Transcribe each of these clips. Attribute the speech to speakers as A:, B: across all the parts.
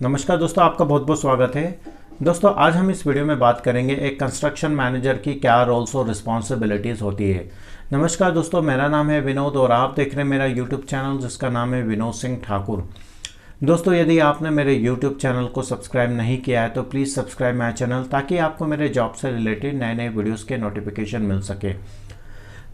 A: नमस्कार दोस्तों, आपका बहुत बहुत स्वागत है। दोस्तों, आज हम इस वीडियो में बात करेंगे एक कंस्ट्रक्शन मैनेजर की क्या रोल्स और रिस्पॉन्सिबिलिटीज़ होती है। नमस्कार दोस्तों, मेरा नाम है विनोद और आप देख रहे हैं मेरा यूट्यूब चैनल जिसका नाम है विनोद सिंह ठाकुर। दोस्तों, यदि आपने मेरे यूट्यूब चैनल को सब्सक्राइब नहीं किया है तो प्लीज़ सब्सक्राइब माई चैनल ताकि आपको मेरे जॉब से रिलेटेड नए नए वीडियोज़ के नोटिफिकेशन मिल सके।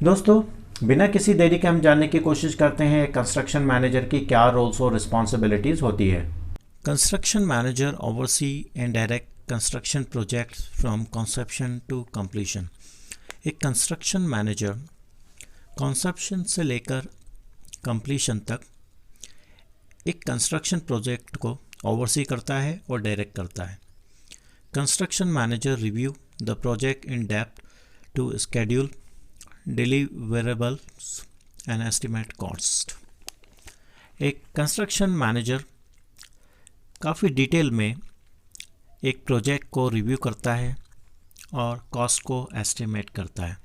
A: दोस्तों, बिना किसी देरी के हम जानने की कोशिश करते हैं कंस्ट्रक्शन मैनेजर की क्या रोल्स और रिस्पॉन्सिबिलिटीज़ होती है। Construction manager oversee and direct construction projects from conception to completion। एक कंस्ट्रक्शन मैनेजर कॉन्सेप्शन से लेकर कंप्लीशन तक एक कंस्ट्रक्शन प्रोजेक्ट को ओवरसी करता है और डायरेक्ट करता है। Construction manager review the project in depth to schedule deliverables and estimate cost. एक कंस्ट्रक्शन मैनेजर काफ़ी डिटेल में एक प्रोजेक्ट को रिव्यू करता है और कॉस्ट को एस्टिमेट करता है।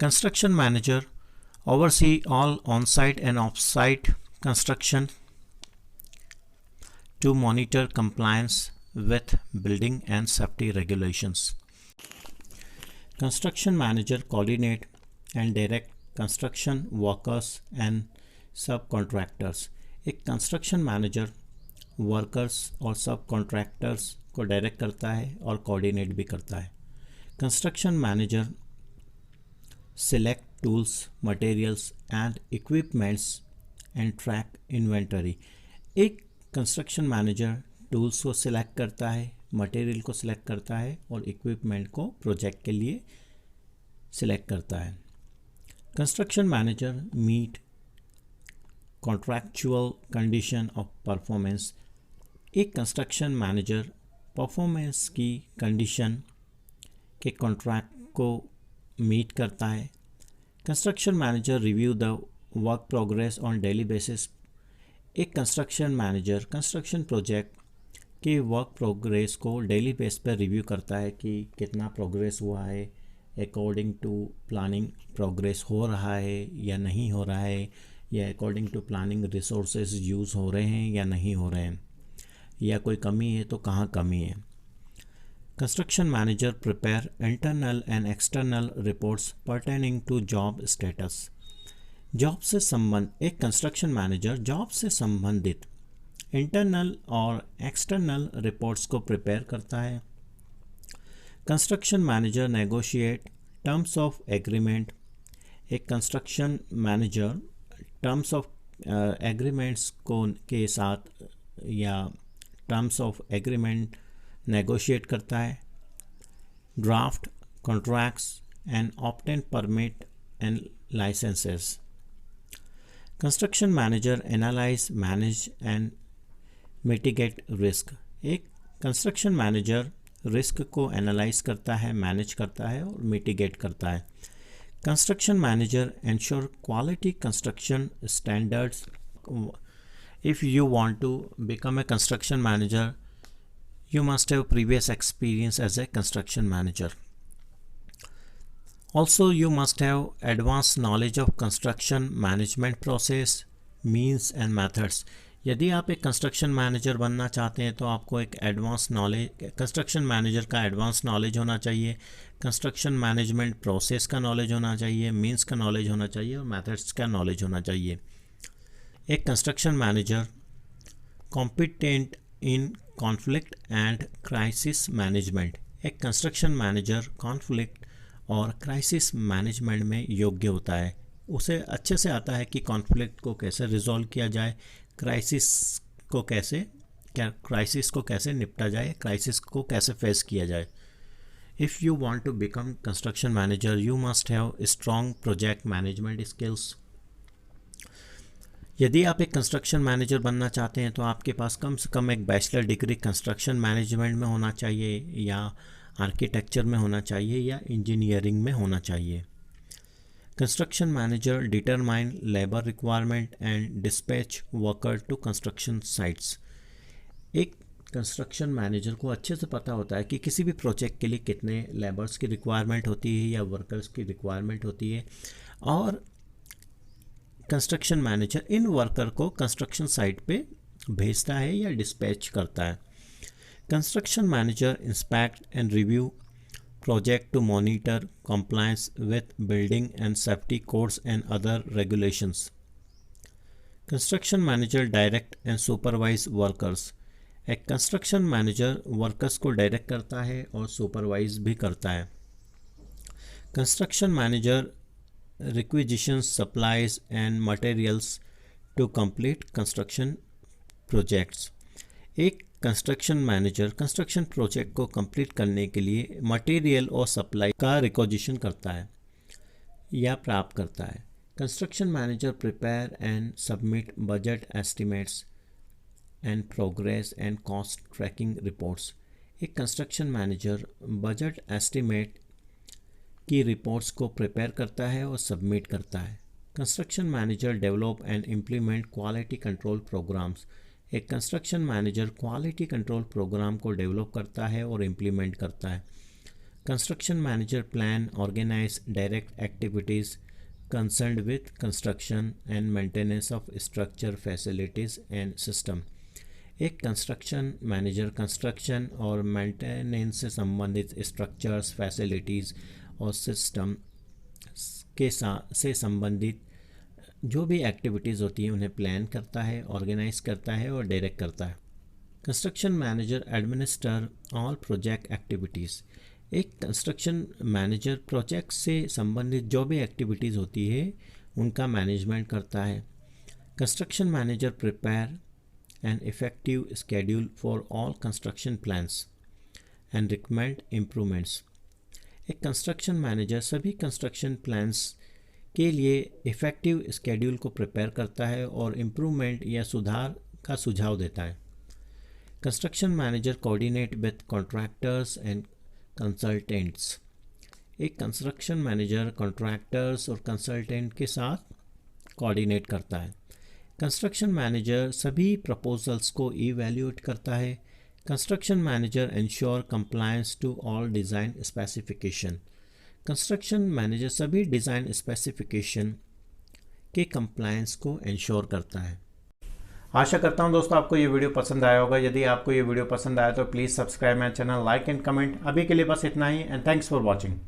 A: Construction manager oversee all on site and off site construction to monitor compliance with building and safety regulations. Construction manager coordinate and direct construction workers and subcontractors. एक construction manager workers और सब contractors को direct करता है और coordinate भी करता है। Construction manager select tools materials and equipments and track inventory. एक कंस्ट्रक्शन मैनेजर टूल्स को सिलेक्ट करता है, मटेरियल को सिलेक्ट करता है और इक्विपमेंट को प्रोजेक्ट के लिए सिलेक्ट करता है। Construction manager meet contractual condition of performance. एक कंस्ट्रक्शन मैनेजर परफॉर्मेंस की कंडीशन के कॉन्ट्रैक्ट को मीट करता है। Construction manager review the work progress on daily basis. एक कंस्ट्रक्शन मैनेजर कंस्ट्रक्शन प्रोजेक्ट के वर्क प्रोग्रेस को डेली बेस पर रिव्यू करता है कि कितना प्रोग्रेस हुआ है, अकॉर्डिंग टू प्लानिंग प्रोग्रेस हो रहा है या नहीं हो रहा है, या according to planning resources use हो रहे हैं या नहीं हो रहे हैं, या कोई कमी है तो कहाँ कमी है। Construction manager prepare internal and external reports pertaining to job status. Job से संबंध एक कंस्ट्रक्शन मैनेजर जॉब से संबंधित इंटरनल और एक्सटर्नल रिपोर्ट्स को प्रिपेयर करता है। Construction manager negotiate terms of agreement. एक construction manager terms of agreements को के साथ या टर्म्स ऑफ एग्रीमेंट नेगोशिएट करता है। Draft contracts and obtain permit and licences. Construction manager analyse manage and mitigate risk. एक कंस्ट्रक्शन मैनेजर रिस्क को analyse करता है, मैनेज करता है और मिटिगेट करता है। Construction manager ensure quality construction standards. If you want to become a construction manager, you must have previous experience as a construction manager. Also, you must have advanced knowledge of construction management process, means and methods. यदि आप एक construction manager बनना चाहते हैं तो आपको एक advance knowledge construction manager का एडवांस नॉलेज होना चाहिए, कंस्ट्रक्शन मैनेजमेंट प्रोसेस का नॉलेज होना चाहिए, मींस का नॉलेज होना चाहिए और मेथड्स का नॉलेज होना चाहिए। एक construction manager competent in conflict and crisis management. एक कंस्ट्रक्शन मैनेजर कॉन्फ्लिक्ट और क्राइसिस मैनेजमेंट में योग्य होता है। उसे अच्छे से आता है कि कॉन्फ्लिक्ट को कैसे रिजॉल्व किया जाए, क्राइसिस को कैसे निपटा जाए, क्राइसिस को कैसे फेस किया जाए। If you want to become construction manager you must have strong project management skills. यदि आप एक कंस्ट्रक्शन मैनेजर बनना चाहते हैं तो आपके पास कम से कम एक बैचलर डिग्री कंस्ट्रक्शन मैनेजमेंट में होना चाहिए, या आर्किटेक्चर में होना चाहिए, या इंजीनियरिंग में होना चाहिए। Construction manager determine labour requirement and dispatch worker to construction sites. एक कंस्ट्रक्शन मैनेजर को अच्छे से पता होता है कि किसी भी प्रोजेक्ट के लिए कितने लेबर्स की रिक्वायरमेंट होती है या वर्कर्स की रिक्वायरमेंट होती है, और कंस्ट्रक्शन मैनेजर इन वर्कर को कंस्ट्रक्शन साइट पे भेजता है या डिस्पैच करता है। Construction manager inspect and review project to monitor compliance with building and safety codes and other regulations. Construction manager direct and supervise workers. एक कंस्ट्रक्शन मैनेजर वर्कर्स को direct करता है और सुपरवाइज भी करता है। Construction manager requisitions supplies and materials to complete construction projects. एक construction manager construction project को कंप्लीट करने के लिए मटेरियल और सप्लाई का रिक्विजिशन करता है या प्राप्त करता है। Construction manager prepare and submit budget estimates and progress and cost tracking reports. एक कंस्ट्रक्शन मैनेजर बजट एस्टिमेट की रिपोर्ट्स को प्रिपेयर करता है और सबमिट करता है। Construction manager develop and implement quality control programs. एक construction manager quality control program को डेवलप करता है और इम्प्लीमेंट करता है। Construction manager plan organize direct activities concerned with construction and maintenance of structure facilities and system. एक construction manager construction और maintenance से संबंधित स्ट्रक्चर्स फैसिलिटीज़ और सिस्टम के से संबंधित जो भी एक्टिविटीज़ होती हैं उन्हें प्लान करता है, ऑर्गेनाइज करता है और डायरेक्ट करता है। Construction manager administer all project activities. एक कंस्ट्रक्शन मैनेजर प्रोजेक्ट से संबंधित जो भी एक्टिविटीज़ होती है उनका मैनेजमेंट करता है। Construction manager prepare an effective schedule for all construction plans and recommend improvements. एक कंस्ट्रक्शन मैनेजर सभी कंस्ट्रक्शन प्लान्स के लिए इफ़ेक्टिव स्केड्यूल को प्रिपेयर करता है और इम्प्रूवमेंट या सुधार का सुझाव देता है। Construction manager coordinate with contractors and consultants. एक कंस्ट्रक्शन मैनेजर कॉन्ट्रैक्टर्स और कंसल्टेंट के साथ कोऑर्डिनेट करता है। कंस्ट्रक्शन मैनेजर सभी प्रपोजल्स को इवैल्यूएट करता है। Construction manager ensure compliance to all design specification. Construction manager सभी डिज़ाइन स्पेसिफिकेशन के कंप्लायंस को इंश्योर करता है। आशा करता हूं दोस्तों आपको ये वीडियो पसंद आया होगा। यदि आपको ये वीडियो पसंद आया तो please subscribe my channel, like and comment. अभी के लिए बस इतना ही एंड थैंक्स फॉर वॉचिंग।